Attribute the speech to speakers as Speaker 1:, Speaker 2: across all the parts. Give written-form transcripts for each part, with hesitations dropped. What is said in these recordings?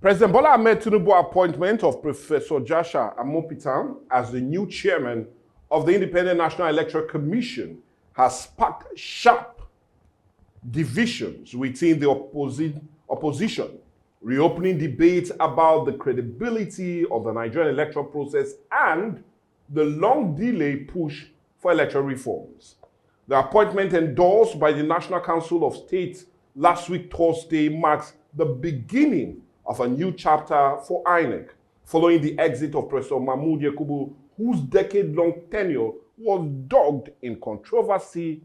Speaker 1: President Bola Ahmed Tinubu's appointment of Professor Joshua Amopitan as the new chairman of the Independent National Electoral Commission has sparked sharp divisions within the opposition, reopening debates about the credibility of the Nigerian electoral process and the long delay push for electoral reforms. The appointment endorsed by the National Council of State last week Thursday marks the beginning of a new chapter for INEC, following the exit of Professor Mahmood Yakubu, whose decade-long tenure was dogged in controversy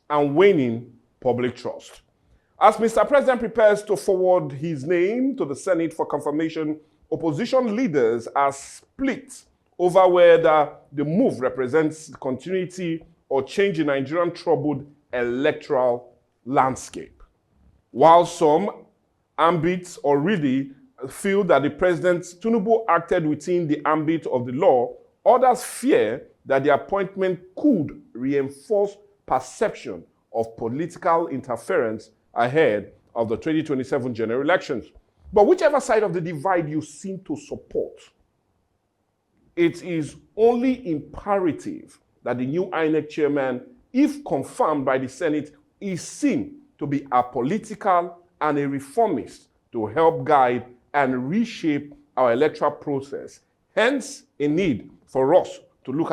Speaker 1: and waning public trust. As Mr. President prepares to forward his name to the Senate for confirmation, opposition leaders are split over whether the move represents continuity or change in Nigerian troubled electoral landscape. While some ambit or really feel that the President Tinubu acted within the ambit of the law, others fear that the appointment could reinforce perception of political interference ahead of the 2027 general elections. But whichever side of the divide you seem to support, it is only imperative that the new INEC chairman, if confirmed by the Senate, is seen to be apolitical and a reformist to help guide and reshape our electoral process. Hence, a need for us to look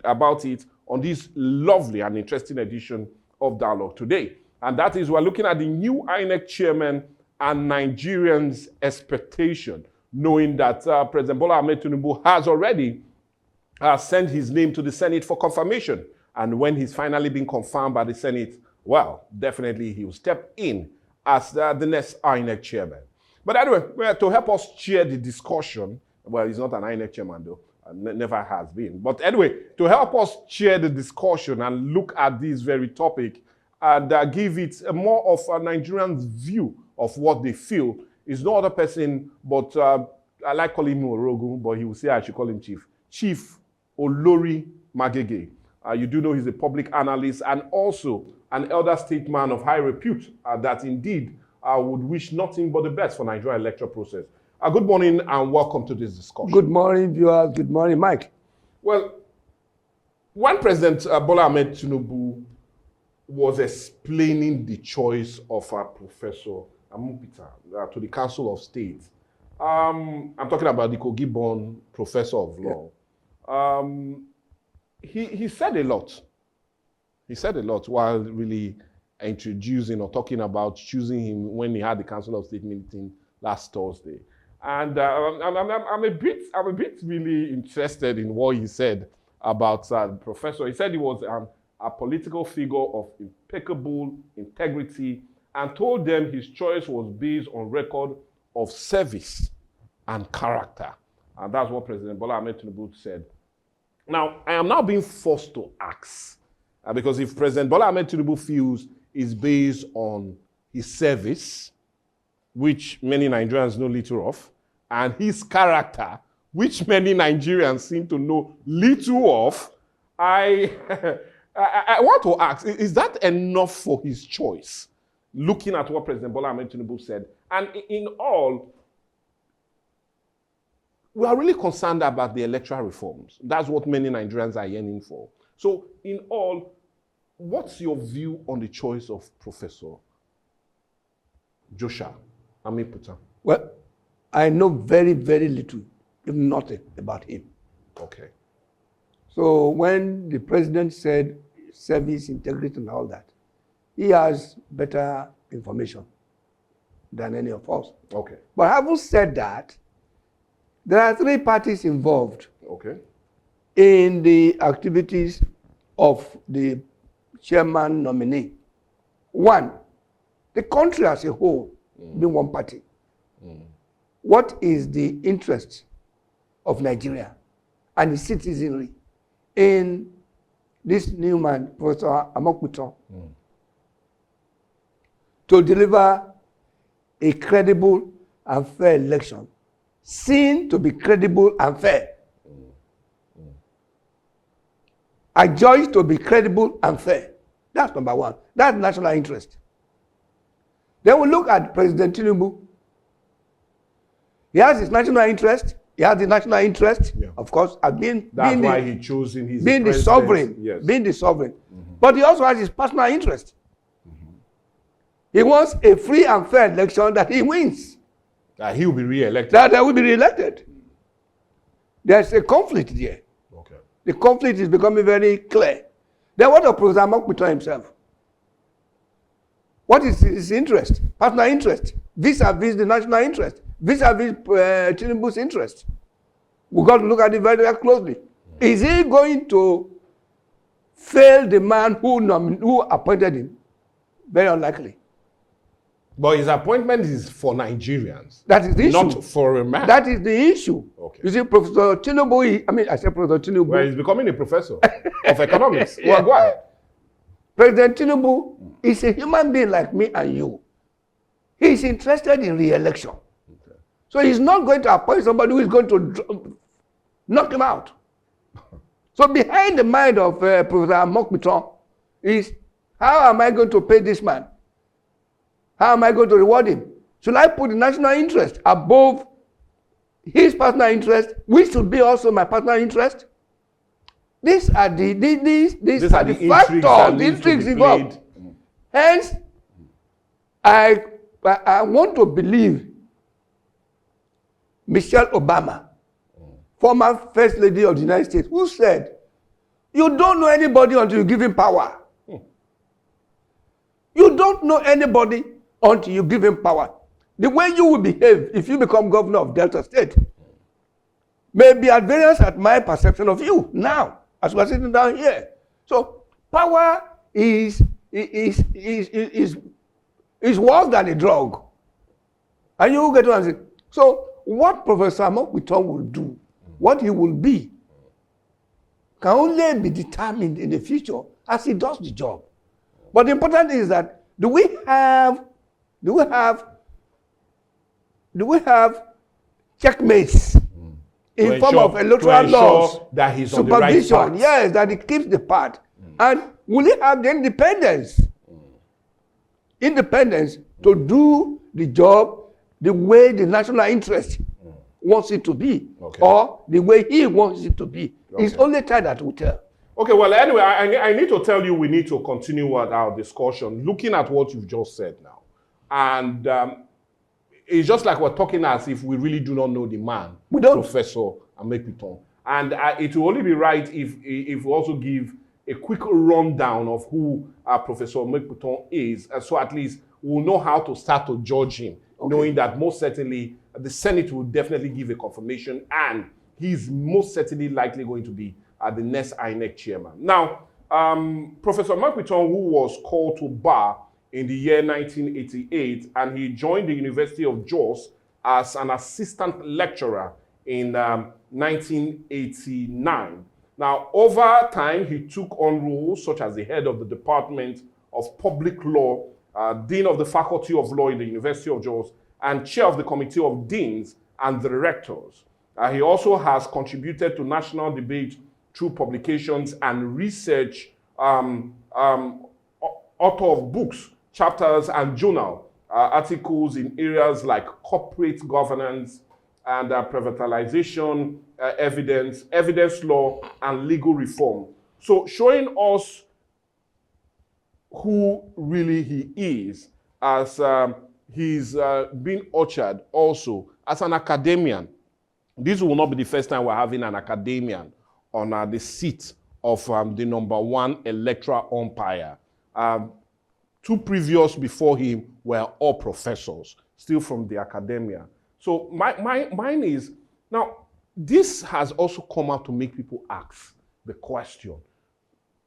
Speaker 1: about it on this lovely and interesting edition of Dialogue Today. And that is, we're looking at the new INEC chairman and Nigerians' expectation, knowing that President Bola Ahmed Tinubu has already sent his name to the Senate for confirmation. And when he's finally been confirmed by the Senate, well, definitely he will step in as the next INEC chairman. But anyway, to help us chair the discussion, well, he's not an INEC chairman though, never has been. But anyway, to help us chair the discussion and look at this very topic and give it more of a Nigerian's view of what they feel, is no other person but, I like calling him Orogun, but he will say I should call him Chief. Chief Olori Magege. You do know he's a public analyst and also an elder statesman of high repute that indeed would wish nothing but the best for Nigerian electoral process. Good morning and welcome to this discussion.
Speaker 2: Good morning, viewers. Good morning, Mike.
Speaker 1: Well, when President Bola Ahmed Tinubu was explaining the choice of Professor Amopitan to the Council of State, I'm talking about the Kogi-born professor of law. He said a lot. He said a lot while really introducing or talking about choosing him when he had the Council of State meeting last Thursday. And I'm a bit really interested in what he said about the professor. He said he was a political figure of impeccable integrity and told them his choice was based on record of service and character. And that's what President Bola Ahmed Tinubu said. Now, I am now being forced to ask, because if President Bola Ahmed Tinubu feels is based on his service, which many Nigerians know little of, and his character, which many Nigerians seem to know little of, I want to ask, is that enough for his choice? Looking at what President Bola Ahmed Tinubu said. And in all, we are really concerned about the electoral reforms. That's what many Nigerians are yearning for. So in all, what's your view on the choice of Professor Joshua Amopitan?
Speaker 2: Well, I know very, very little, if nothing, about him.
Speaker 1: Okay.
Speaker 2: So when the president said service, integrity, and all that, he has better information than any of us.
Speaker 1: Okay.
Speaker 2: But having said that, there are three parties involved
Speaker 1: Okay.
Speaker 2: in the activities of the chairman nominee. One, the country as a whole being one party. What is the interest of Nigeria and the citizenry in this new man, Professor Amopitan, to deliver a credible and fair election, seen to be credible and fair. Adjudged to be credible and fair. That's number one. That's national interest. Then we look at President Tinubu. He has his national interest. He has the national interest,
Speaker 1: Yeah.
Speaker 2: of course, as being
Speaker 1: That's why
Speaker 2: the,
Speaker 1: he chose him. He's
Speaker 2: being the
Speaker 1: president.
Speaker 2: sovereign,
Speaker 1: Yes.
Speaker 2: being the sovereign. But he also has his personal interest. He wants a free and fair election that he wins,
Speaker 1: He will be re-elected.
Speaker 2: that will be re-elected. There's a conflict there.
Speaker 1: Okay.
Speaker 2: The conflict is becoming very clear. Then what of Professor Mokpito himself? What is his interest? Personal interest, vis-a-vis the national interest, vis-a-vis Tinubu's interest. We've got to look at it very, very closely. Is he going to fail the man who appointed him? Very unlikely.
Speaker 1: But his appointment is for Nigerians.
Speaker 2: That is the issue.
Speaker 1: Not for a man.
Speaker 2: That is the issue.
Speaker 1: Okay.
Speaker 2: You see, Professor Tinubu, I said Professor Tinubu.
Speaker 1: Well, he's becoming a professor of economics.
Speaker 2: Yeah.
Speaker 1: Well, go ahead.
Speaker 2: President Tinubu is a human being like me and you. He is interested in re-election.
Speaker 1: Okay.
Speaker 2: So he's not going to appoint somebody who is going to knock him out. So behind the mind of Professor Mokpito is, how am I going to pay this man? How am I going to reward him? Should I put the national interest above his personal interest, which should be also my personal interest? These are the factors, the intrigues involved. Hence, I want to believe Michelle Obama, former First Lady of the United States, who said, "You don't know anybody until you give him power." You don't know anybody until you give him power. The way you will behave if you become governor of Delta State may be at variance at my perception of you now, as we're sitting down here. So power is worse than a drug. And you get to answer. So what Professor Mokpito will do, what he will be, can only be determined in the future as he does the job. But the important thing is that do we have checkmates in form of electoral laws,
Speaker 1: that he's
Speaker 2: supervision,
Speaker 1: on the right path.
Speaker 2: yes, that he keeps the path. And will he have the independence to do the job the way the national interest wants it to be,
Speaker 1: Okay.
Speaker 2: or the way he wants it to be? It's
Speaker 1: Okay.
Speaker 2: only time that will tell.
Speaker 1: Okay, well, anyway, I need to tell you we need to continue with our discussion, looking at what you've just said now. And it's just like we're talking as if we really do not know the man,
Speaker 2: We don't.
Speaker 1: Professor Mokpito. And it will only be right if we also give a quick rundown of who Professor Mokpito is, so at least we'll know how to start to judge him, knowing that most certainly the Senate will definitely give a confirmation, and he's most certainly likely going to be the next INEC chairman. Now, Professor Mokpito, who was called to bar in the year 1988, and he joined the University of Jos as an assistant lecturer in 1989. Now, over time, he took on roles such as the head of the Department of Public Law, Dean of the Faculty of Law in the University of Jos, and Chair of the Committee of Deans and Directors. He also has contributed to national debate through publications and research, author of books, chapters, and journal articles in areas like corporate governance and privatization, evidence law, and legal reform. So showing us who really he is, as he's been ushered also as an academician. This will not be the first time we're having an academician on the seat of the #1 electoral umpire. Two previous before him were all professors, still from the academia. So mine is, now, this has also come out to make people ask the question,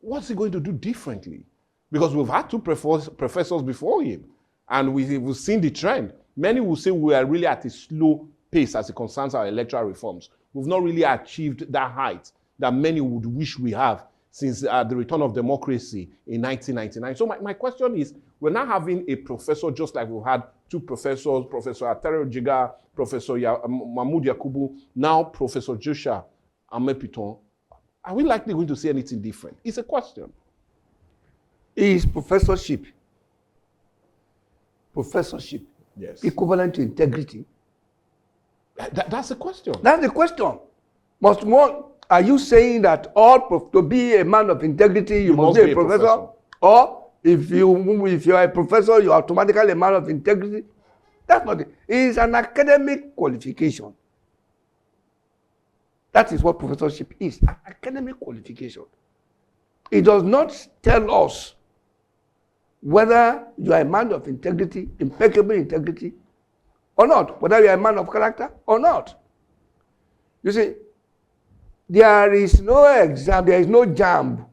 Speaker 1: what's he going to do differently? Because we've had two professors before him, and we've seen the trend. Many will say we are really at a slow pace as it concerns our electoral reforms. We've not really achieved that height that many would wish we have since the return of democracy in 1999. So my question is, we're now having a professor just like we had two professors, Professor Atare Ojiga, Professor Mahmoud Yakubu, now Professor Joshua Mokpito. Are we likely going to see anything different? It's a question.
Speaker 2: Is professorship
Speaker 1: Yes.
Speaker 2: equivalent to integrity?
Speaker 1: That's the question.
Speaker 2: That's the question. Must one, are you saying that to be a man of integrity, you must be a professor? Or if you are a professor, you are automatically a man of integrity? That's not it. It is an academic qualification. That is what professorship is, an academic qualification. It does not tell us whether you are a man of integrity, impeccable integrity, or not, whether you are a man of character or not. You see, there is no exam, there is no jam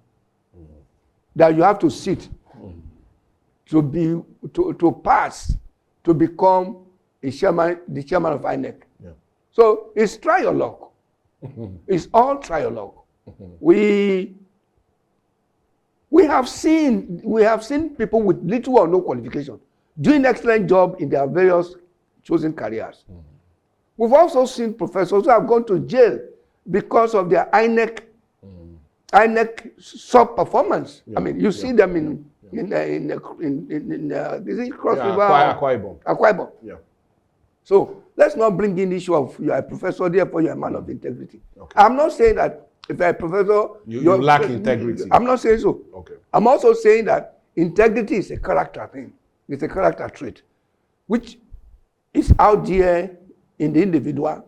Speaker 2: that you have to sit to pass to become the chairman of INEC.
Speaker 1: Yeah.
Speaker 2: So it's try your luck. It's all try your luck. We have seen people with little or no qualification doing excellent job in their various chosen careers. We've also seen professors who have gone to jail because of their INEC sub-performance. Yeah. I mean, you see them in Cross River?
Speaker 1: Akwa
Speaker 2: Ibom.
Speaker 1: Yeah.
Speaker 2: So let's not bring in the issue of you are a professor, therefore you are a man of integrity.
Speaker 1: Okay.
Speaker 2: I'm not saying that if you're a professor,
Speaker 1: you lack integrity.
Speaker 2: I'm not saying so.
Speaker 1: Okay.
Speaker 2: I'm also saying that integrity is a character thing. It's a character trait, which is out there in the individual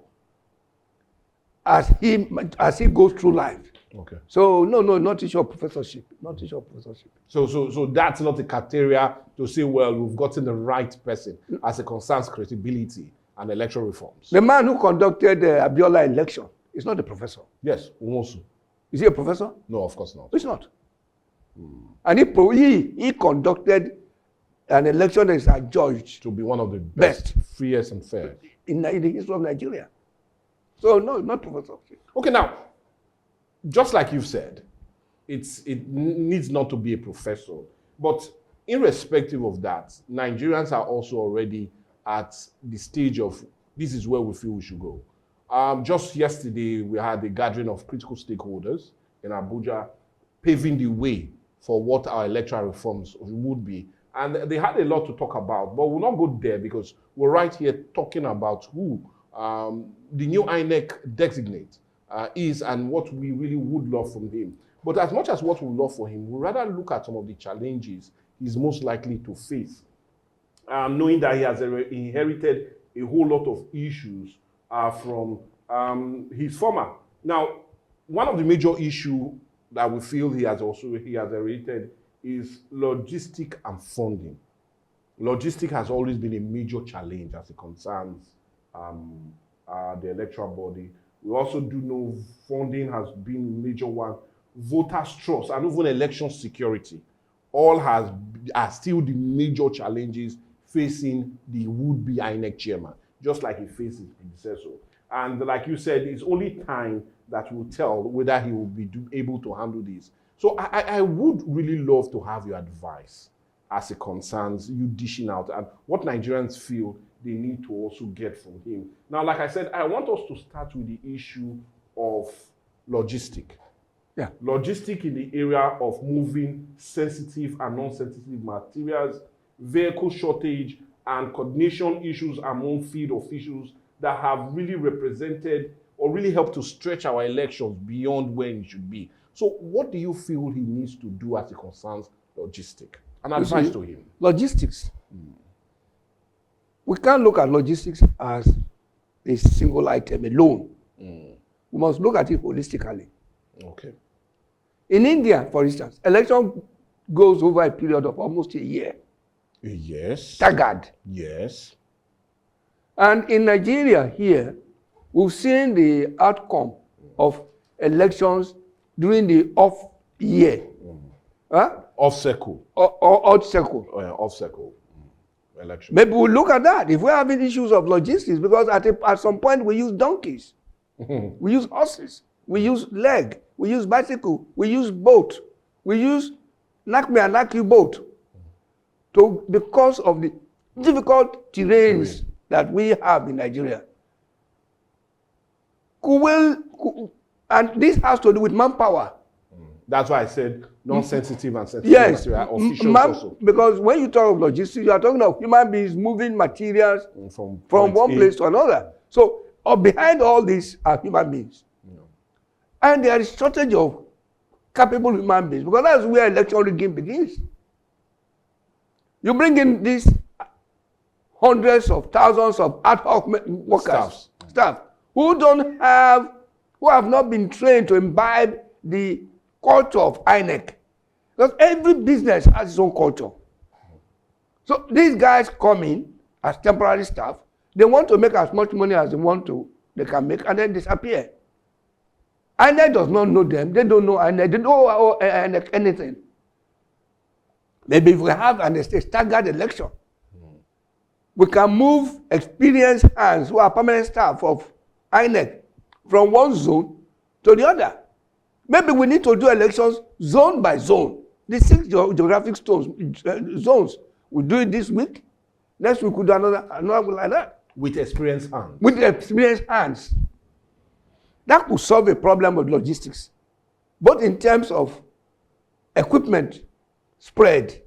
Speaker 2: as he goes through life.
Speaker 1: Okay.
Speaker 2: So no, not issue of professorship. Not issue of professorship.
Speaker 1: So that's not a criteria to say, well, we've gotten the right person as it concerns credibility and electoral reforms.
Speaker 2: The man who conducted the Abiola election is not a professor.
Speaker 1: Yes, Umosu.
Speaker 2: Is he a professor?
Speaker 1: No, of course not.
Speaker 2: It's not. And he conducted an election that is adjudged
Speaker 1: to be one of the best, freest and fair
Speaker 2: in the history of Nigeria. So no, not professor.
Speaker 1: Okay, now, just like you've said, it needs not to be a professor. But irrespective of that, Nigerians are also already at the stage of, this is where we feel we should go. Just yesterday, we had a gathering of critical stakeholders in Abuja, paving the way for what our electoral reforms would be. And they had a lot to talk about, but we'll not go there because we're right here talking about who the new INEC designate is and what we really would love from him. But as much as what we love for him, we'd rather look at some of the challenges he's most likely to face, knowing that he has inherited a whole lot of issues from his former. Now, one of the major issues that we feel he has inherited is logistic and funding. Logistic has always been a major challenge as it concerns the electoral body. We also do know funding has been a major one. Voters' trust and even election security all are still the major challenges facing the would-be INEC chairman, just like he faced his predecessor. And like you said, it's only time that will tell whether he will be able to handle this. So I would really love to have your advice as it concerns you dishing out and what Nigerians feel they need to also get from him. Now, like I said, I want us to start with the issue of logistic.
Speaker 2: Yeah.
Speaker 1: Logistic in the area of moving sensitive and non-sensitive materials, vehicle shortage, and coordination issues among field officials that have really represented or really helped to stretch our elections beyond where it should be. So what do you feel he needs to do as it concerns logistic? An advice to him.
Speaker 2: Logistics. We can't look at logistics as a single item alone. We must look at it holistically.
Speaker 1: Okay.
Speaker 2: In India, for instance, election goes over a period of almost a year.
Speaker 1: Yes.
Speaker 2: Staggered.
Speaker 1: Yes.
Speaker 2: And in Nigeria here, we've seen the outcome of elections during the off year.
Speaker 1: Off cycle.
Speaker 2: Or out cycle.
Speaker 1: Off cycle. Election.
Speaker 2: Maybe we'll look at that. If we're having issues of logistics, because at some point we use donkeys, we use horses, we use leg, we use bicycle, we use boat, we use knock me and knock you boat. Because of the difficult terrains that we have in Nigeria. And this has to do with manpower.
Speaker 1: That's why I said non-sensitive and sensitive.
Speaker 2: Yes,
Speaker 1: officials also.
Speaker 2: Because when you talk of logistics, you are talking of human beings moving materials from one place to another. So behind all this are human beings.
Speaker 1: Yeah.
Speaker 2: And there is shortage of capable human beings because that's where election rigging begins. You bring in these hundreds of thousands of ad hoc workers, staff who have not been trained to imbibe the culture of INEC. Because every business has its own culture. So these guys come in as temporary staff. They want to make as much money as they can make, and then disappear. INEC does not know them. They don't know INEC. They don't know INEC anything. Maybe if we have a staggered election, we can move experienced hands who are permanent staff of INEC from one zone to the other. Maybe we need to do elections zone by zone. The 6 geographic zones. We do it this week. Next week we'll do another one like that.
Speaker 1: With experienced hands.
Speaker 2: With experienced hands. That could solve a problem of logistics, both in terms of equipment spread.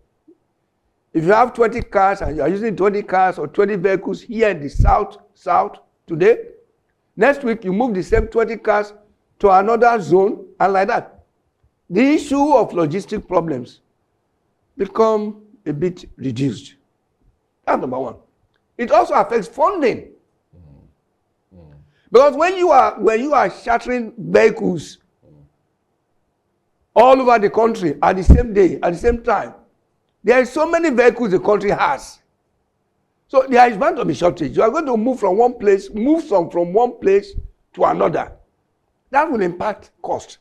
Speaker 2: If you have 20 cars and you are using 20 cars or 20 vehicles here in the south today, next week you move the same 20 cars to another zone and like that. The issue of logistic problems become a bit reduced. That's number one. It also affects funding. Because when you are shattering vehicles all over the country at the same day, at the same time, there are so many vehicles the country has. So there is bound to be shortage. You are going to move from one place to another. That will impact cost.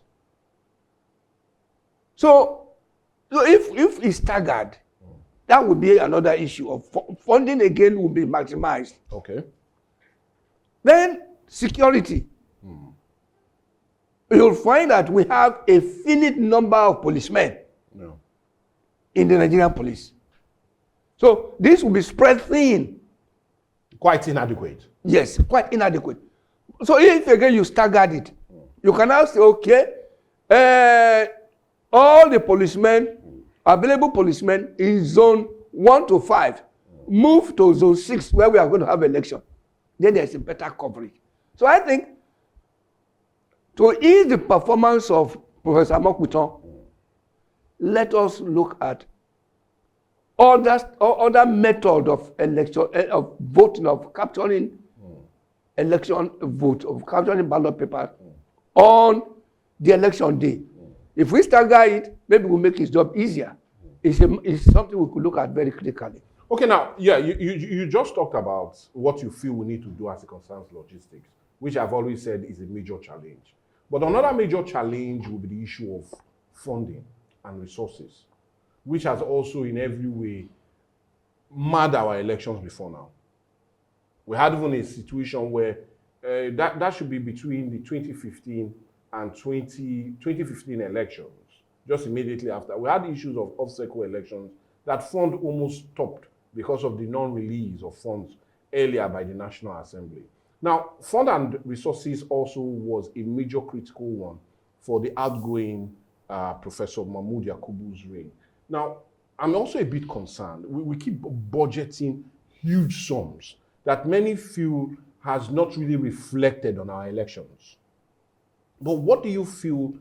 Speaker 2: So if it's staggered, that would be another issue of funding again will be maximized.
Speaker 1: Okay.
Speaker 2: Then security. You'll find that we have a finite number of policemen in the Nigerian police. So this will be spread thin.
Speaker 1: Quite inadequate.
Speaker 2: Yes, quite inadequate. So if again you staggered it, you can now say, okay, all the policemen, available policemen in zone 1 to 5, move to zone 6 where we are going to have election. Then there's a better coverage. So I think to ease the performance of Professor Amopitan, let us look at other method of election, of voting, of capturing election vote, of capturing ballot paper on the election day. If we stagger it, maybe we'll make his job easier. It's something we could look at very critically.
Speaker 1: Okay, now, yeah, you just talked about what you feel we need to do as it concerns logistics, which I've always said is a major challenge. But another major challenge will be the issue of funding and resources, which has also in every way marred our elections before now. We had even a situation where that should be between the 2015 and 2015 elections, just immediately after. We had issues of off-cycle elections that fund almost stopped because of the non-release of funds earlier by the National Assembly. Now, fund and resources also was a major critical one for the outgoing Professor Mahmood Yakubu's reign. Now, I'm also a bit concerned. We keep budgeting huge sums that many feel has not really reflected on our elections. But what do you feel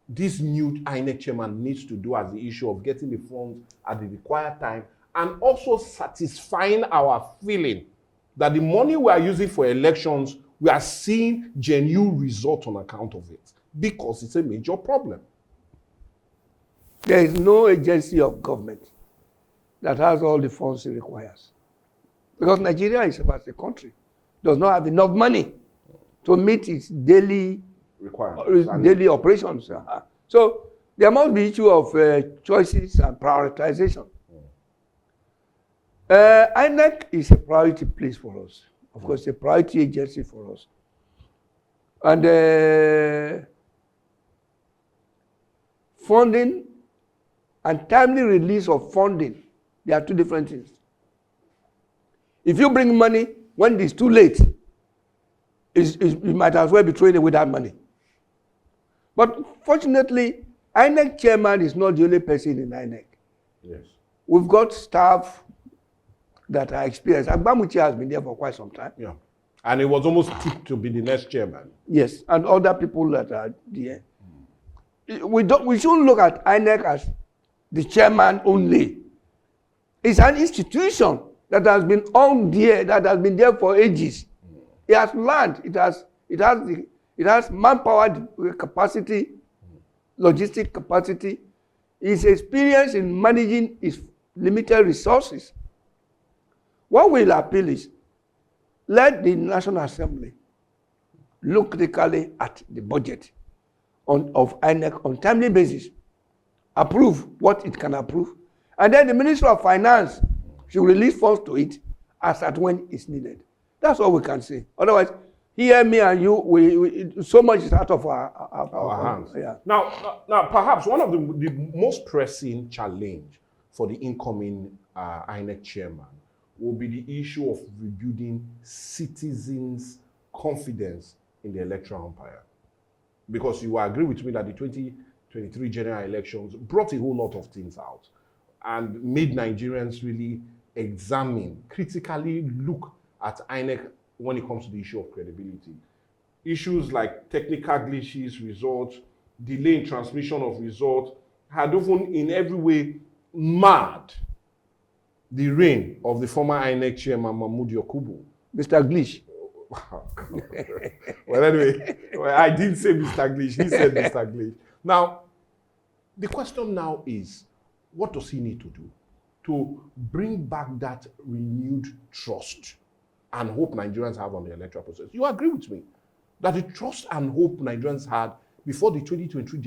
Speaker 1: this new INEC chairman needs to do as the issue of getting the funds at the required time and also satisfying our feeling that the money we are using for elections, we are seeing genuine results on account of it, because it's a major problem.
Speaker 2: There is no agency of government that has all the funds it requires. Because Nigeria is about the country, does not have enough money to meet its daily requirements, daily operations. So there must be issue of choices and prioritization. INEC is a priority place for us. Of course, a priority agency for us. And funding and timely release of funding, they are two different things. If you bring money when it's too late, you might as well be throwing away that money. But fortunately, INEC chairman is not the only person in INEC.
Speaker 1: Yes.
Speaker 2: We've got staff that are experienced. Agbamuchi has been there for quite some time.
Speaker 1: Yeah. And it was almost tipped to be the next chairman.
Speaker 2: Yes, and other people that are there. We shouldn't look at INEC as the chairman only. It's an institution that has been on there, that has been there for ages. It has learned. It has manpower capacity, logistic capacity. Its experience in managing its limited resources. What we'll appeal is, let the National Assembly look critically at the budget of INEC on timely basis, approve what it can approve, and then the Minister of Finance should release funds to it as at when it's needed. That's all we can say. Otherwise, here, me and you, so much is out of our
Speaker 1: hands.
Speaker 2: Yeah.
Speaker 1: Now, perhaps one of the most pressing challenge for the incoming INEC chairman will be the issue of rebuilding citizens' confidence in the electoral umpire. Because you will agree with me that the 2023 general elections brought a whole lot of things out and made Nigerians really examine, critically look at INEC when it comes to the issue of credibility. Issues like technical glitches, results, delay in transmission of results, had often in every way marred the reign of the former INEC chairman, Mahmood Yakubu.
Speaker 2: Mr. Glitch.
Speaker 1: Well, anyway, I didn't say Mr. Glitch. He said Mr. Glitch. Now, the question now is, what does he need to do to bring back that renewed trust and hope Nigerians have on the electoral process? You agree with me that the trust and hope Nigerians had before the 2023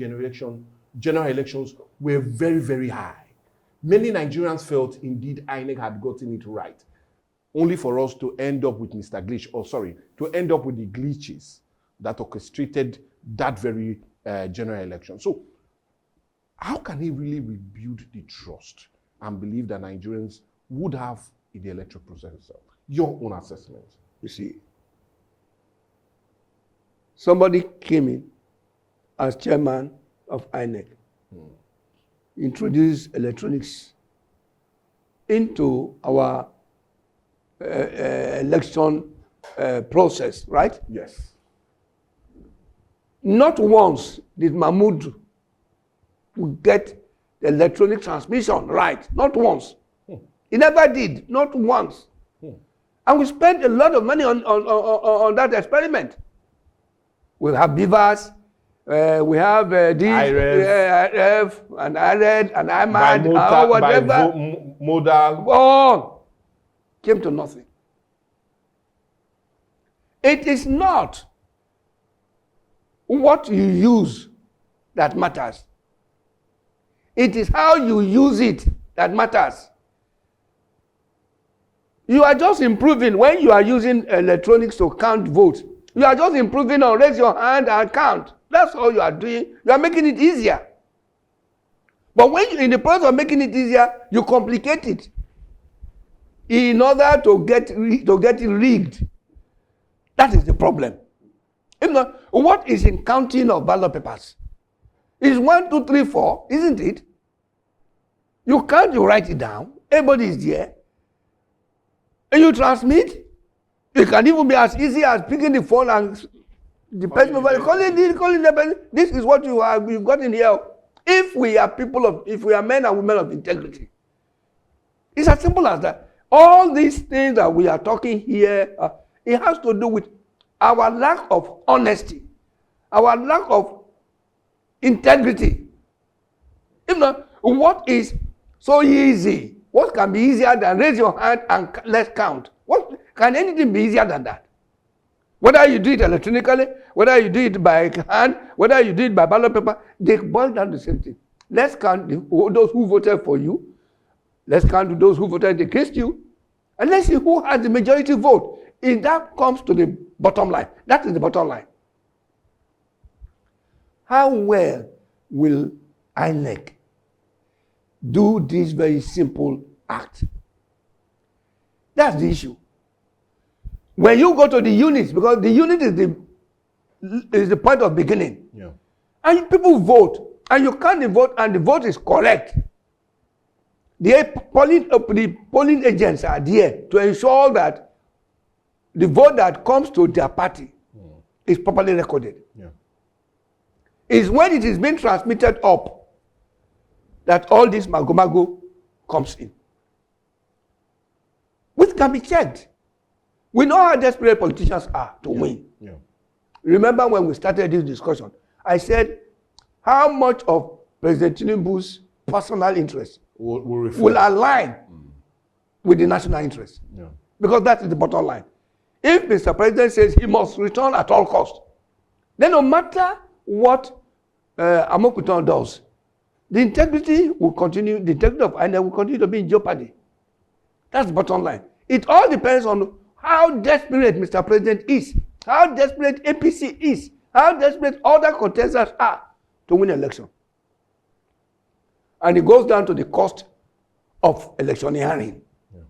Speaker 1: general elections were very, very high. Many Nigerians felt indeed INEC had gotten it right, only for us to end up with Mr. Glitch, to end up with the glitches that orchestrated that very general election. So, how can he really rebuild the trust and believe that Nigerians would have in the electoral process itself? Your own assessment.
Speaker 2: You see, somebody came in as chairman of INEC, introduced electronics into our election process, right?
Speaker 1: Yes.
Speaker 2: Not once did Mahmood get the electronic transmission right. Not once. He never did. Not once. And we spent a lot of money on that experiment. We have Beavers, we have IREF, and IRED, and IMAD, whatever.
Speaker 1: Modal.
Speaker 2: Oh, came to nothing. It is not what you use that matters. It is how you use it that matters. You are just improving when you are using electronics to count votes. You are just improving on raise your hand and count. That's all you are doing. You are making it easier. But when you, in the process of making it easier, you complicate it in order to get it rigged. That is the problem. If not, what is in counting of ballot papers? It's 1, 2, 3, 4, isn't it? You count, you write it down. Everybody is there. And you transmit. It can even be as easy as picking the phone and the person calling the person. This is what you've got in here. If we are men and women of integrity, it's as simple as that. All these things that we are talking here, it has to do with our lack of honesty, our lack of integrity. If not, what is so easy? What can be easier than raise your hand and let's count? What can anything be easier than that? Whether you do it electronically, whether you do it by hand, whether you do it by ballot paper, they boil down the same thing. Let's count those who voted for you. Let's count those who voted against you. And let's see who has the majority vote. If that comes to the bottom line, that is the bottom line. How well will INEC do this very simple act? That's the issue. When you go to the units, because the unit is the point of beginning, and people vote, and you count the vote, and the vote is correct. The polling agents are there to ensure that the vote that comes to their party is properly recorded.
Speaker 1: Yeah.
Speaker 2: It's when it is being transmitted up that all this mago comes in, which can be checked. We know how desperate politicians are to win.
Speaker 1: Yeah.
Speaker 2: Remember when we started this discussion, I said, how much of President Tinubu's personal interest will align with the national interest?
Speaker 1: Yeah.
Speaker 2: Because that is the bottom line. If Mr. President says he must return at all costs, then no matter what Amokutan does, the integrity will continue, the integrity of INEC will continue to be in jeopardy. That's the bottom line. It all depends on how desperate Mr. President is, how desperate APC is, how desperate other contestants are to win election. And it goes down to the cost of electioneering. Yeah.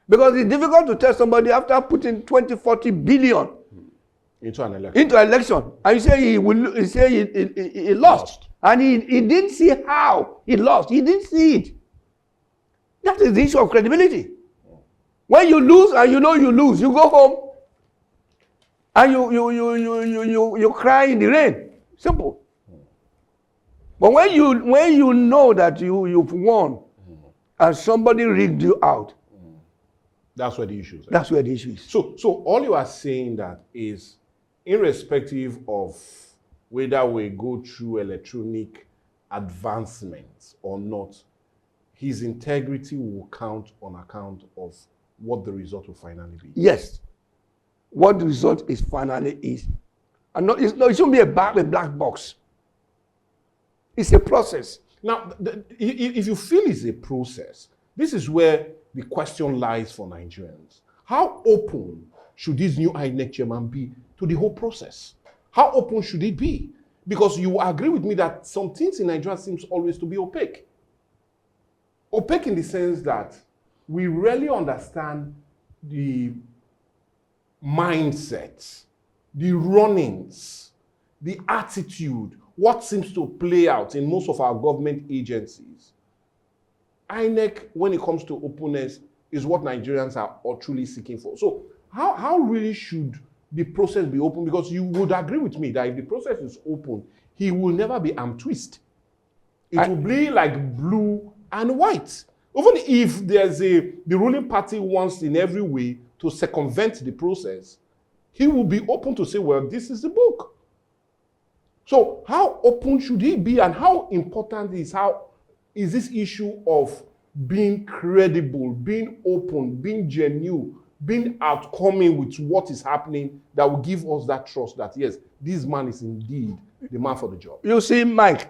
Speaker 2: Because it's difficult to tell somebody after putting 20, 40 billion
Speaker 1: into an
Speaker 2: election, and you say he lost. And he didn't see how he lost. He didn't see it. That is the issue of credibility. When you lose and you know you lose, you go home and you cry in the rain. Simple. But when you know that you've won and somebody rigged you out,
Speaker 1: that's where the issue is.
Speaker 2: That's where the issue is.
Speaker 1: So all you are saying that is, irrespective of whether we go through electronic advancements or not, his integrity will count on account of what the result will finally be.
Speaker 2: Yes. What the result is finally is. And it shouldn't be a black box. It's a process.
Speaker 1: Now, if you feel it's a process, this is where the question lies for Nigerians. How open should this new INEC chairman be to the whole process? How open should it be? Because you agree with me that some things in Nigeria seems always to be opaque. Opaque in the sense that we rarely understand the mindset, the runnings, the attitude, what seems to play out in most of our government agencies. INEC, when it comes to openness, is what Nigerians are truly seeking for. So how really should the process be open? Because you would agree with me that if the process is open, he will never be arm twist. It will be like blue and white. Even if the ruling party wants in every way to circumvent the process, he will be open to say, well, this is the book. So how open should he be, and how important is this issue of being credible, being open, being genuine, being outcoming with what is happening, that will give us that trust that, yes, this man is indeed the man for the job.
Speaker 2: You see, Mike,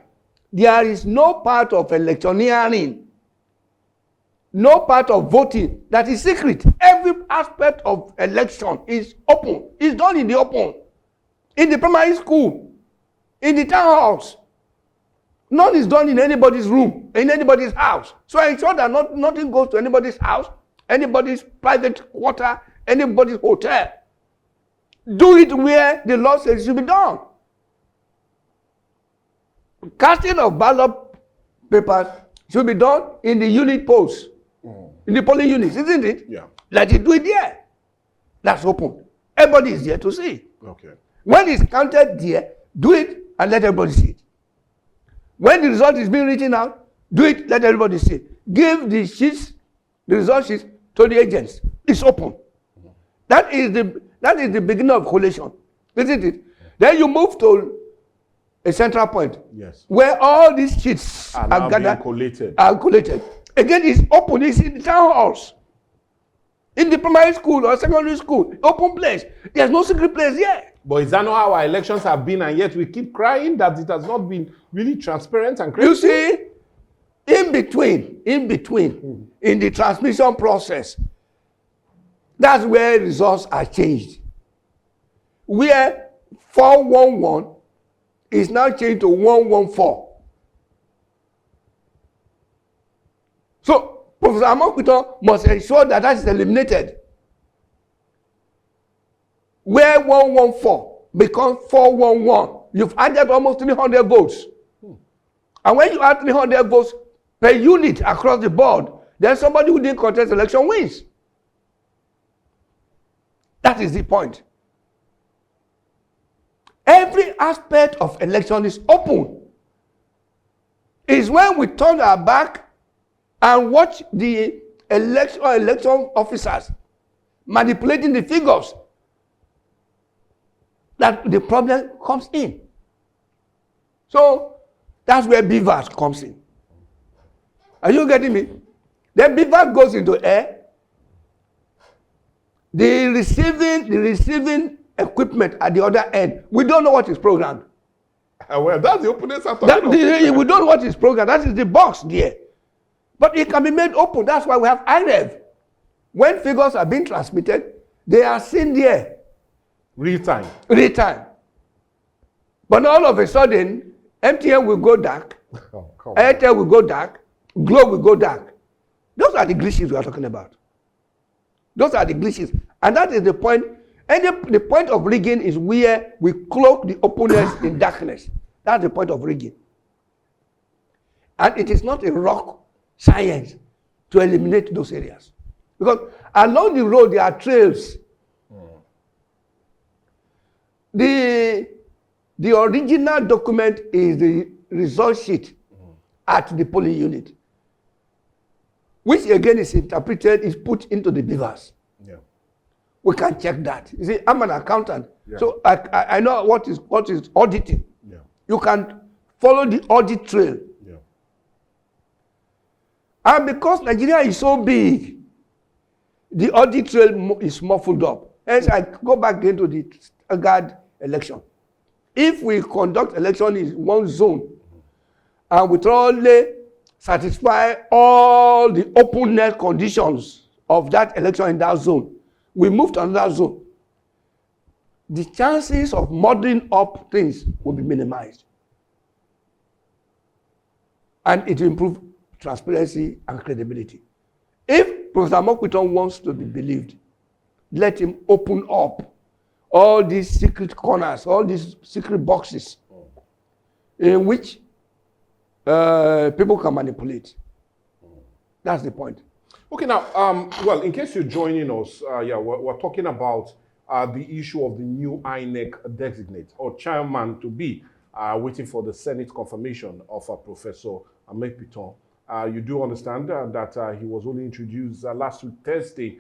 Speaker 2: there is no part of electioneering, no part of voting that is secret. Every aspect of election is open. It's done in the open. In the primary school, in the town halls. None is done in anybody's room, in anybody's house. So I ensure that nothing goes to anybody's house, anybody's private quarter, anybody's hotel. Do it where the law says it should be done. Casting of ballot papers should be done in the unit polls, in the polling units, isn't it?
Speaker 1: Yeah.
Speaker 2: Let it do it there. That's open. Everybody is there to see.
Speaker 1: Okay.
Speaker 2: When it's counted there, do it and let everybody see it. When the result is being written out, do it, let everybody see it. Give the sheets, the result sheets, to the agents. It's open. That is the beginning of collation, isn't it? Then you move to a central point.
Speaker 1: Yes.
Speaker 2: Where all these sheets
Speaker 1: are
Speaker 2: gathered,
Speaker 1: collated.
Speaker 2: are collated. Again, it's open. It's in the town halls. In the primary school or secondary school, open place. There's no secret place here.
Speaker 1: But is that not how our elections have been, and yet we keep crying that it has not been really transparent and credible?
Speaker 2: You see, in between, in the transmission process, that's where results are changed. Where 411 is now changed to 114. So, Professor Amokutan must ensure that that is eliminated. Where 114 becomes 411, you've added almost 300 votes. And when you add 300 votes per unit across the board, then somebody who didn't contest election wins. That is the point. Every aspect of election is open. It's when we turn our back and watch the election officers manipulating the figures that the problem comes in. So that's where BVAS comes in. Are you getting me? Then BVAS goes into air. The receiving equipment at the other end, we don't know what is programmed.
Speaker 1: Well, that's the openness I'm talking about.
Speaker 2: We don't know what is programmed. That is the box there. But it can be made open. That's why we have IREV. When figures are being transmitted, they are seen there.
Speaker 1: Real time.
Speaker 2: But all of a sudden, MTN will go dark, Airtel will go dark, Globe will go dark. Those are the glitches we are talking about. Those are the glitches. And that is the point. And the point of rigging is where we cloak the opponents in darkness. That's the point of rigging. And it is not a rock science to eliminate those areas. Because along the road, there are trails. The original document is the result sheet at the polling unit, which again is interpreted, is put into the BVAS.
Speaker 1: Yeah.
Speaker 2: We can check that. You see, I'm an accountant, so I know what is auditing.
Speaker 1: Yeah.
Speaker 2: You can follow the audit trail.
Speaker 1: Yeah.
Speaker 2: And because Nigeria is so big, the audit trail is muffled up. Hence, I go back into the staggered election. If we conduct election in one zone and we thoroughly satisfy all the openness conditions of that election in that zone, we move to another zone, the chances of muddling up things will be minimized. And it will improve transparency and credibility. If Professor Amopitan wants to be believed, let him open up all these secret corners, all these secret boxes in which people can manipulate. That's the point.
Speaker 1: Okay, now, well, in case you're joining us, we're talking about the issue of the new INEC designate or chairman to be, waiting for the Senate confirmation of Professor Amopitan. You do understand that he was only introduced last week, Thursday,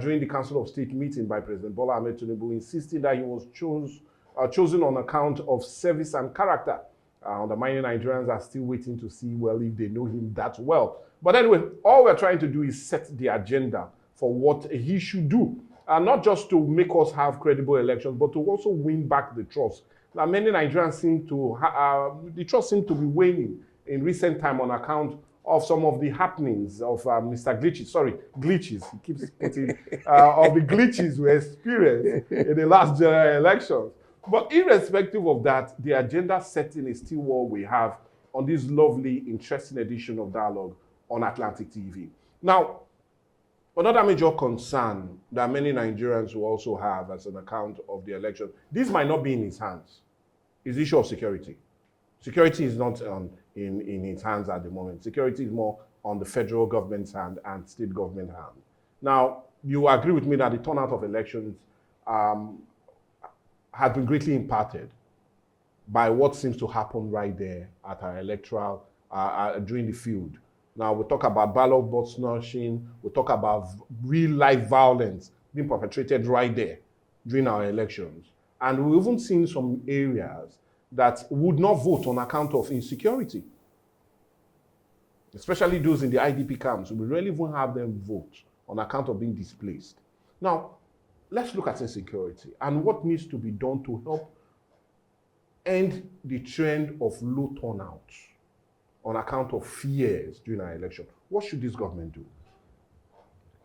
Speaker 1: during the Council of State meeting by President Bola Ahmed Tinubu, insisting that he was chosen on account of service and character. Undermining Nigerians are still waiting to see, well, if they know him that well. But anyway, all we're trying to do is set the agenda for what he should do. Not just to make us have credible elections, but to also win back the trust. Now, many Nigerians seem to, the trust seems to be waning in recent time on account of some of the happenings of Mr. Glitches, he keeps putting, of the glitches we experienced in the last general elections. But irrespective of that, the agenda setting is still what we have on this lovely, interesting edition of Dialogue on Atlantic TV. Now, another major concern that many Nigerians will also have as an account of the election, this might not be in his hands, is the issue of security. Security is not in his hands at the moment. Security is more on the federal government's hand and state government hand. Now, you agree with me that the turnout of elections has been greatly impacted by what seems to happen right there at our electoral, during the field. Now, we talk about ballot box snatching, we talk about real-life violence being perpetrated right there during our elections. And we've even seen some areas that would not vote on account of insecurity, especially those in the IDP camps. We rarely even have them vote on account of being displaced. Now, let's look at insecurity and what needs to be done to help end the trend of low turnout on account of fears during our election. What should this government do?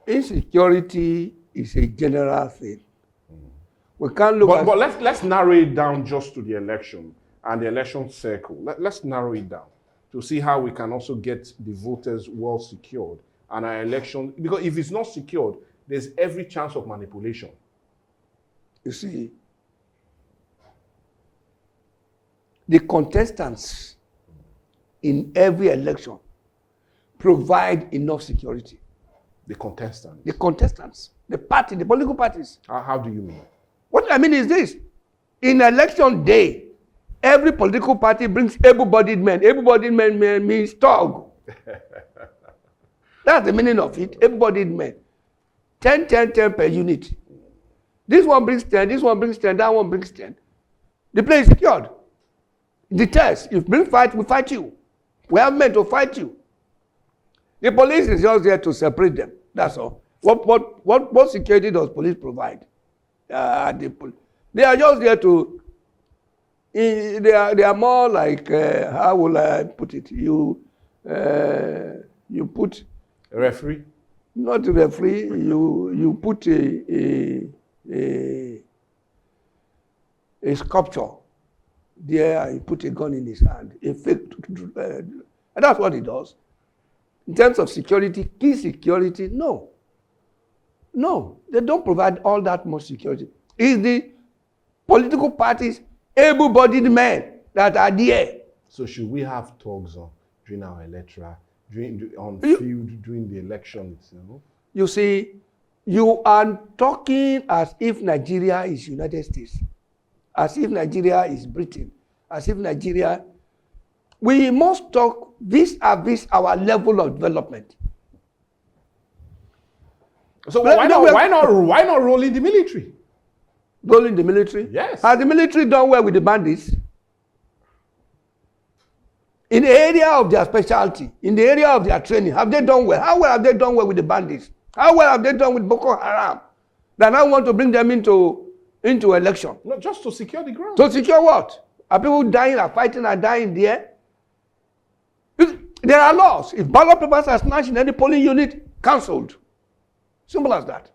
Speaker 2: Insecurity is a general thing. We can't look at...
Speaker 1: But let's narrow it down just to the election and the election circle. Let's narrow it down to see how we can also get the voters well secured and our election, because if it's not secured, there's every chance of manipulation.
Speaker 2: You see, the contestants in every election provide enough security.
Speaker 1: The contestants.
Speaker 2: The contestants. The political parties.
Speaker 1: How do you mean?
Speaker 2: What I mean is this. In election day, every political party brings able-bodied men. Able-bodied men means thug. That's the meaning of it. Able-bodied men. 10 per unit. This one brings 10, this one brings 10, that one brings 10. The place is secured. The test, if you bring fight, we fight you. We have men to fight you. The police is just there to separate them. That's all. What security does police provide? They are just there to. They are more like how will I put it? You put
Speaker 1: A referee?
Speaker 2: not a referee. You put a sculpture there and you put a gun in his hand. A fake, and that's what he does. In terms of security, key security, no, they don't provide all that much security. It's the political parties, able-bodied men that are there.
Speaker 1: So should we have thugs during our electoral, on field during the election itself?
Speaker 2: You see, you are talking as if Nigeria is United States, as if Nigeria is Britain, as if Nigeria. We must talk vis-a-vis our level of development.
Speaker 1: So why not roll in the military?
Speaker 2: Rolling the military?
Speaker 1: Yes.
Speaker 2: Has the military done well with the bandits? In the area of their specialty, in the area of their training, have they done well? How well have they done well with the bandits? How well have they done with Boko Haram? That now want to bring them into election.
Speaker 1: No, just to secure the ground.
Speaker 2: To secure what? Are people dying, are fighting, are dying there? There are laws. If ballot papers are snatched in any polling unit, cancelled. Simple as that.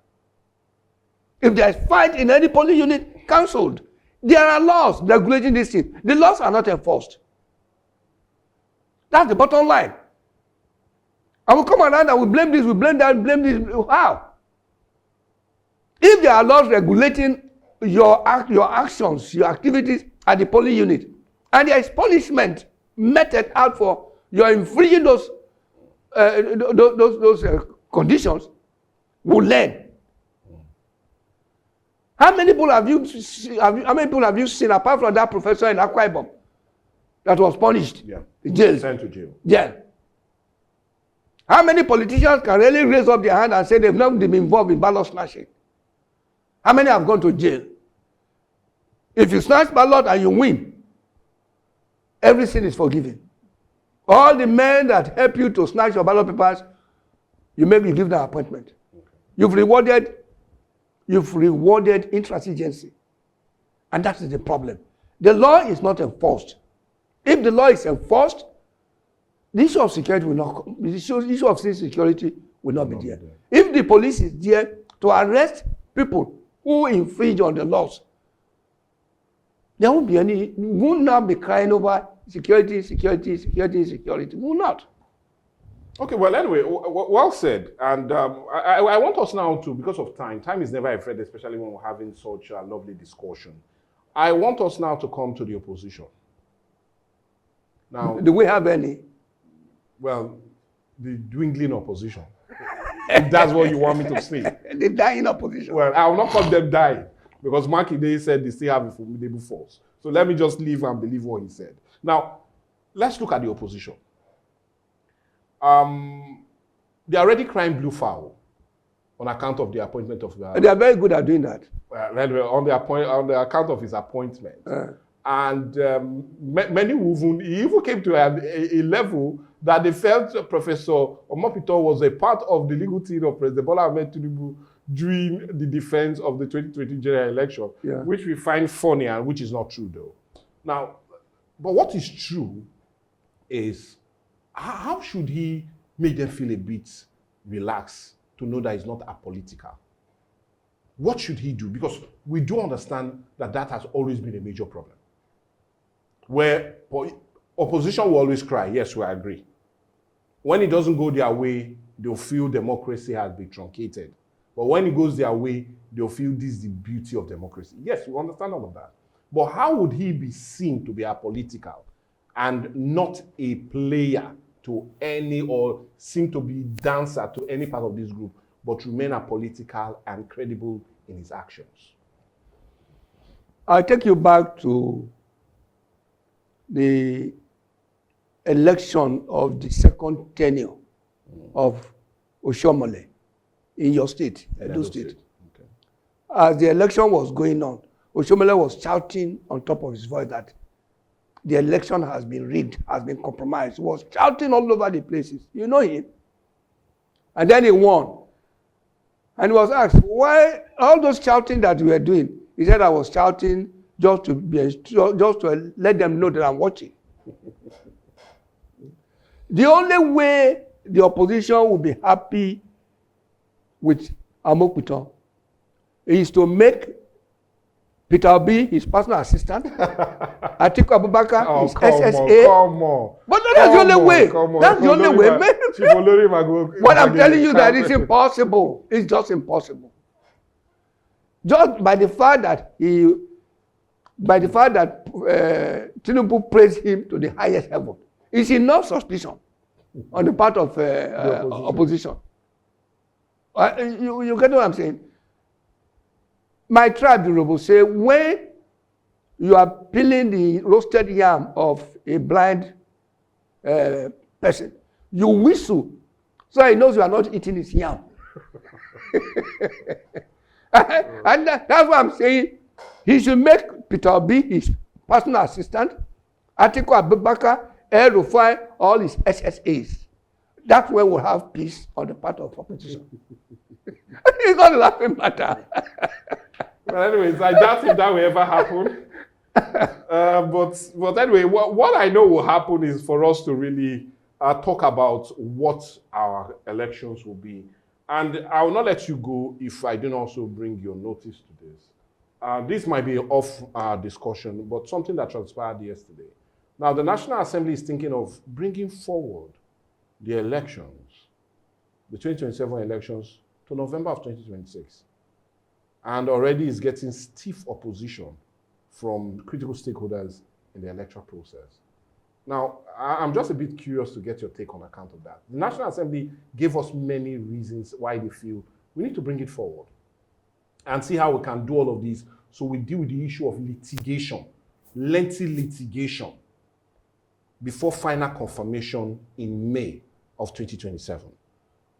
Speaker 2: If there is fight in any polling unit, cancelled. There are laws regulating this thing. The laws are not enforced. That's the bottom line. I will come around and we blame this, we blame that, we blame this. How? If there are laws regulating your actions, your activities at the polling unit, and there is punishment meted out for your infringing those conditions, we'll learn. How many people have you seen apart from that professor in Akwa Ibom that was punished?
Speaker 1: Yeah.
Speaker 2: Jail.
Speaker 1: Sent to jail.
Speaker 2: Jail. How many politicians can really raise up their hand and say they've not been involved in ballot snatching? How many have gone to jail? If you snatch ballot and you win, everything is forgiven. All the men that help you to snatch your ballot papers, you give them appointment. Okay. You've rewarded intransigency. And that is the problem. The law is not enforced. If the law is enforced, the issue of security will not come. The issue of security will not be there. If the police is there to arrest people who infringe on the laws, there won't be any, we will not be crying over security. We will not.
Speaker 1: Okay, well, anyway, well said. And I want us now to, because of time is never a friend, especially when we're having such a lovely discussion. I want us now to come to the opposition. Now,
Speaker 2: do we have any?
Speaker 1: Well, the dwindling opposition. If that's what you want me to say.
Speaker 2: The dying opposition.
Speaker 1: Well, I will not call them dying, because Makinde said they still have a formidable force. So let me just leave and believe what he said. Now, let's look at the opposition. They're already crying blue foul on account of the appointment of the...
Speaker 2: They are very good at doing that.
Speaker 1: On the account of his appointment. And many he even came to a level that they felt Professor Omopito was a part of the legal team of President Bola Ahmed Tinubu during the defense of the 2020 general election, which we find funny and which is not true, though. Now, but what is true is, how should he make them feel a bit relaxed to know that it's not apolitical? What should he do? Because we do understand that has always been a major problem. Where opposition will always cry, yes, we agree. When it doesn't go their way, they'll feel democracy has been truncated. But when it goes their way, they'll feel this is the beauty of democracy. Yes, we understand all of that. But how would he be seen to be apolitical and not a player to any, or seem to be dancer to any part of this group, but remain apolitical and credible in his actions?
Speaker 2: I'll take you back to the election of the second tenure of Oshiomhole in your state, Edo State.
Speaker 1: Okay.
Speaker 2: As the election was going on, Oshiomhole was shouting on top of his voice that the election has been rigged, has been compromised. He was shouting all over the places. You know him. And then he won. And he was asked, why all those shouting that you were doing? He said, I was shouting just to let them know that I'm watching. The only way the opposition will be happy with Amopitan is to make Peter Obi his personal assistant, Atiku Abubakar his SSA.
Speaker 1: Come on.
Speaker 2: But that's the only way. That's the only way. But I'm telling you that it's impossible. It's just impossible. Just by the fact that Tinubu praised him to the highest heaven, it's enough suspicion on the part of opposition. You get what I'm saying? My tribe, the Yoruba, say when you are peeling the roasted yam of a blind person, you whistle so he knows you are not eating his yam. And that's what I'm saying. He should make Peter Obi his personal assistant, Atiku Abubakar, El Rufai, all his SSAs. That's where we'll have peace on the part of opposition. It's not a laughing matter.
Speaker 1: Well, anyways, I doubt if that will ever happen. But anyway, what I know will happen is for us to really talk about what our elections will be. And I will not let you go if I don't also bring your notice to this. This might be off our discussion, but something that transpired yesterday. Now, the National Assembly is thinking of bringing forward the elections, the 2027 elections, to November of 2026. And already is getting stiff opposition from critical stakeholders in the electoral process. Now, I'm just a bit curious to get your take on account of that. The National Assembly gave us many reasons why they feel we need to bring it forward and see how we can do all of these so we deal with the issue of litigation, lengthy litigation, before final confirmation in May of 2027.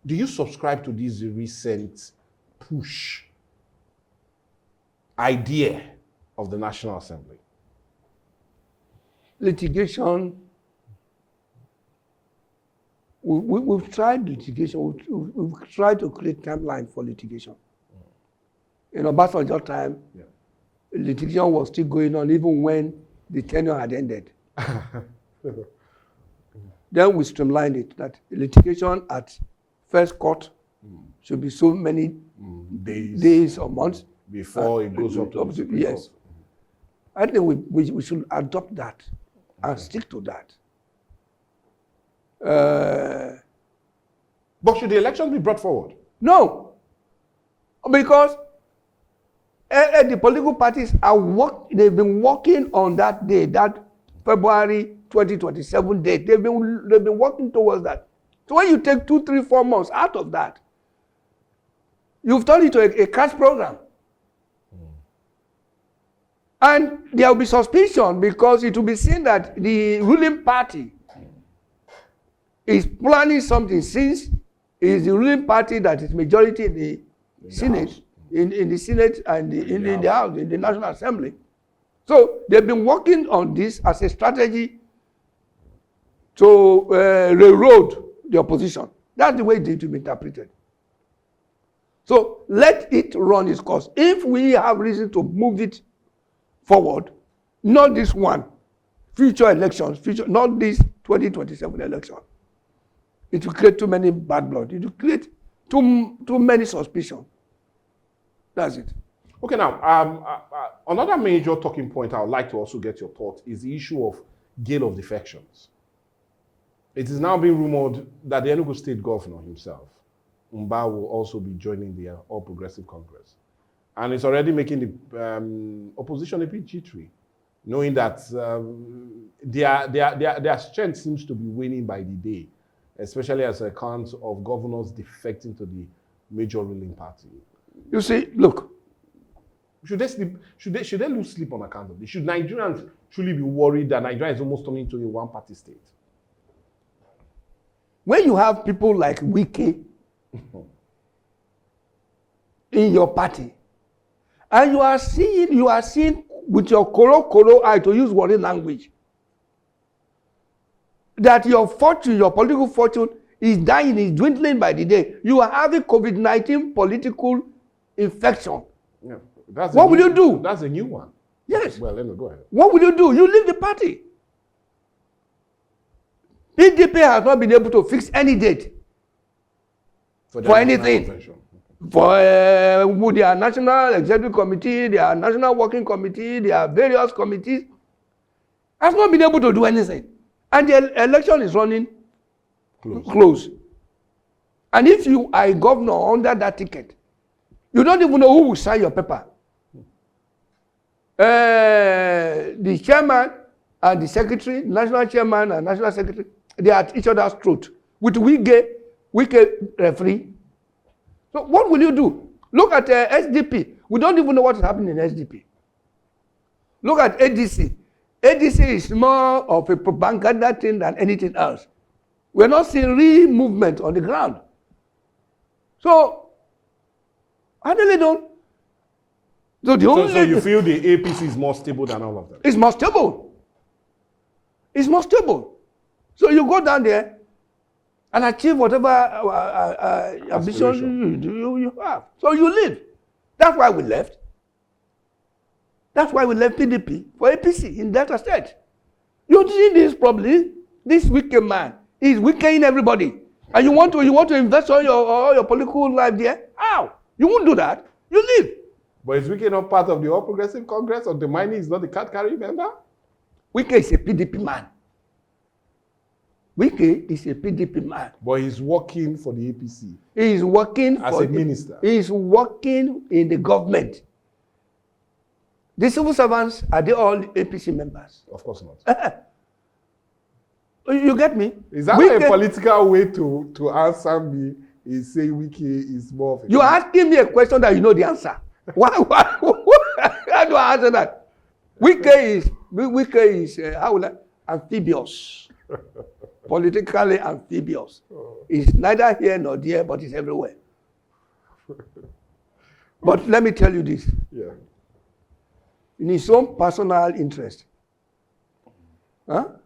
Speaker 1: Do you subscribe to this recent push idea of the National Assembly?
Speaker 2: Litigation, we've tried litigation. We've tried to create timeline for litigation. In Obasanjo time, litigation was still going on even when the tenure had ended. Then we streamlined it, that litigation at first court should be so many days or months.
Speaker 1: Before it goes up to the Supreme
Speaker 2: yes.
Speaker 1: Court.
Speaker 2: I think we should adopt that and stick to that.
Speaker 1: But should the elections be brought forward?
Speaker 2: No, because the political parties they've been working on that day, that February 2027 date. They've been working towards that. So when you take 2, 3, 4 months out of that, you've turned it into a cash program. And there will be suspicion because it will be seen that the ruling party is planning something, since it is the ruling party that is majority in the Senate, in the Senate and in the House, in the National Assembly. So they've been working on this as a strategy to railroad the opposition. That's the way it will be interpreted. So let it run its course. If we have reason to move it forward, not this one, future elections, not this 2027 election. It will create too many bad blood. It will create too many suspicion. That's it.
Speaker 1: Okay, now, another major talking point I would like to also get your thoughts is the issue of Gale of Defections. It is now being rumored that the Enugu State Governor himself, Mba, will also be joining the All Progressive Congress. And it's already making the opposition a bit jittery, knowing that their strength seems to be waning by the day, especially as a account of governors defecting to the major ruling party.
Speaker 2: You see, look,
Speaker 1: Should they sleep? Should they lose sleep on account of this? Should Nigerians truly be worried that Nigeria is almost turning into a one-party state?
Speaker 2: when you have people like Wike in your party, and you are seeing with your koro eye, to use Warri language, that your fortune, your political fortune is dying, is dwindling by the day. You are having COVID-19 political infection.
Speaker 1: Yeah.
Speaker 2: What will you do?
Speaker 1: That's a new one.
Speaker 2: Yes.
Speaker 1: Well, let me go ahead.
Speaker 2: What will you do? You leave the party. PDP has not been able to fix any date for anything. For their National Executive Committee, their National Working Committee, their various committees, has not been able to do anything. And the election is running close. And if you are a governor under that ticket, you don't even know who will sign your paper. The chairman and the secretary, national chairman and national secretary, they are at each other's throat. With Wike referee. So what will you do? Look at SDP. We don't even know what is happening in SDP. Look at ADC. ADC is more of a propaganda thing than anything else. We're not seeing real movement on the ground. So, I really don't. So
Speaker 1: you feel the APC is more stable than all of them?
Speaker 2: It's more stable. It's more stable. So you go down there and achieve whatever ambition you have. So you leave. That's why we left. That's why we left PDP for APC in Delta State. You see this problem, this wicked man is weakening everybody. And you want to invest all your political life there? How? You won't do that. You leave.
Speaker 1: But is Wike not part of the All Progressive Congress, or the mining is not the card-carrying member?
Speaker 2: Wike is a PDP man. Wike is a PDP man.
Speaker 1: But he's working for the APC.
Speaker 2: He is working
Speaker 1: as a minister.
Speaker 2: He is working in the government. The civil servants, are they all APC members?
Speaker 1: Of course not.
Speaker 2: You get me?
Speaker 1: Is that a political way to answer me? Is saying Wike is more of a...
Speaker 2: You are asking me a question that you know the answer. Why? How do I answer that? Wike is amphibious. Politically amphibious. It's neither here nor there, but it's everywhere. But let me tell you this.
Speaker 1: Yeah.
Speaker 2: In his own personal interest, no.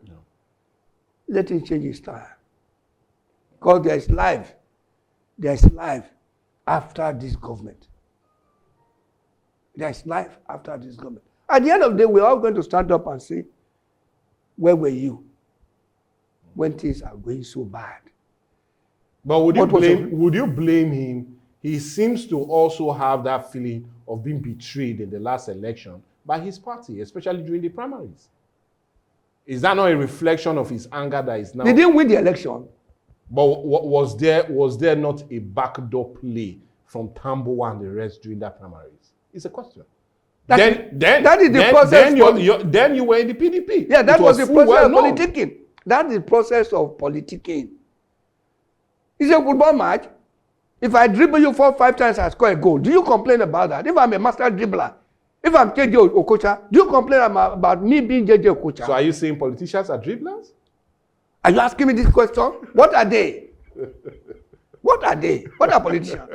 Speaker 2: Let him change his style. Because there is life after this government. There is life after this government. At the end of the day, we're all going to stand up and say, where were you when things are going so bad?
Speaker 1: But would you blame him? He seems to also have that feeling of being betrayed in the last election by his party, especially during the primaries. Is that not a reflection of his anger that is now...
Speaker 2: They didn't win the election.
Speaker 1: But was there not a backdoor play from Tambuwal and the rest during that primaries? It's a question.
Speaker 2: That is the process.
Speaker 1: Then you were in the PDP.
Speaker 2: Yeah, that was the process of politicking. That's the process of politicking. It's a football match. If I dribble you 4 or 5 times, I score a goal. Do you complain about that? If I'm a master dribbler, if I'm JJ Okocha, do you complain about me being JJ Okocha?
Speaker 1: So are you saying politicians are dribblers?
Speaker 2: Are you asking me this question? What are they? What are they? What are politicians?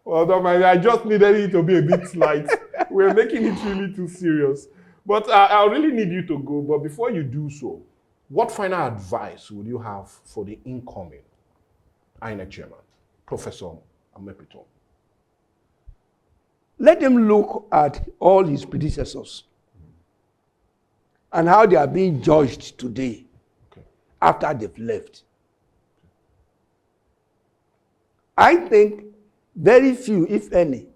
Speaker 1: Well, no, man, I just needed it to be a bit slight. We're making it really too serious. But I really need you to go. But before you do so, what final advice would you have for the incoming INEC chairman, Professor Amepitan?
Speaker 2: Let him look at all his predecessors and how they are being judged today after they've left. I think very few, if any,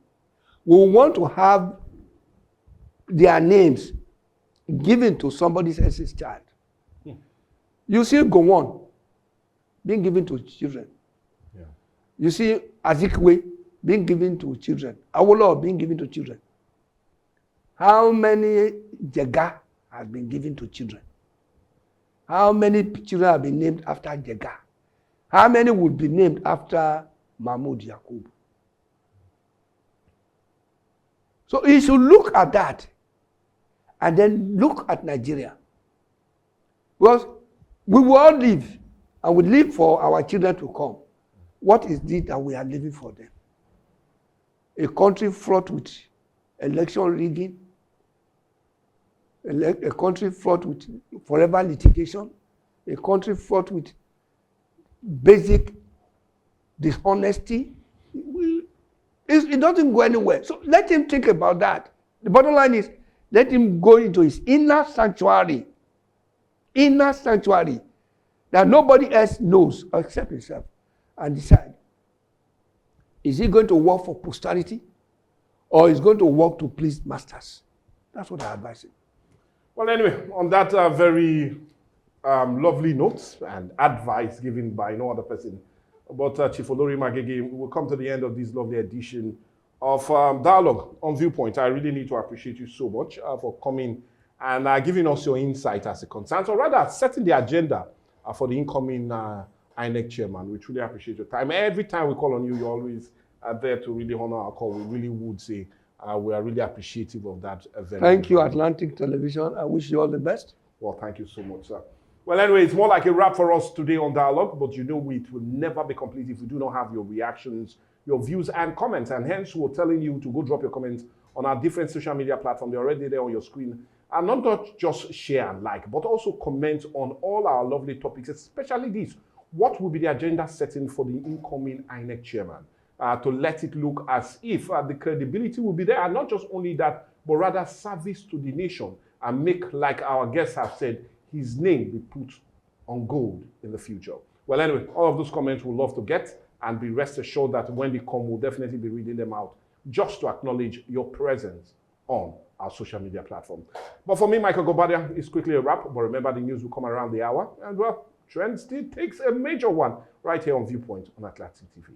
Speaker 2: will want to have their names given to somebody else's child. You see Gowon being given to children. Yeah. You see Azikiwe being given to children. Awolowo being given to children. How many Jega has been given to children? How many children have been named after Jega? How many would be named after Mahmoud Yakub. So he should look at that and then look at Nigeria. Because we will all live and we live for our children to come. What is it that we are living for them? A country fraught with election rigging, a country fraught with forever litigation, a country fraught with basic dishonesty. It doesn't go anywhere. So let him think about that. The bottom line is, let him go into his inner sanctuary that nobody else knows except himself, and decide, is he going to work for posterity or is going to work to please masters? That's what I advise him.
Speaker 1: Well, anyway, on that very lovely note and advice given by no other person but Chief Olori Magege, we'll come to the end of this lovely edition of Dialogue on Viewpoint. I really need to appreciate you so much for coming and giving us your insight as a concern, or rather setting the agenda for the incoming INEC chairman. We truly appreciate your time. Every time we call on you, you're always there to really honor our call. We really would say we are really appreciative of that event.
Speaker 2: Thank you, Atlantic Television. I wish you all the best.
Speaker 1: Well, thank you so much, sir. Well, anyway, it's more like a wrap for us today on Dialogue, but you know it will never be complete if we do not have your reactions, your views, and comments. And hence, we're telling you to go drop your comments on our different social media platforms. They're already there on your screen. And not just share and like, but also comment on all our lovely topics, especially this. What will be the agenda setting for the incoming INEC chairman? To let it look as if the credibility will be there, and not just only that, but rather service to the nation and make, like our guests have said, his name be put on gold in the future. Well, anyway, all of those comments we'll love to get, and be rest assured that when they come, we'll definitely be reading them out just to acknowledge your presence on our social media platform. But for me, Michael Gobadia, it's quickly a wrap, but remember the news will come around the hour, and well, trend still takes a major one right here on Viewpoint on Atlantic TV.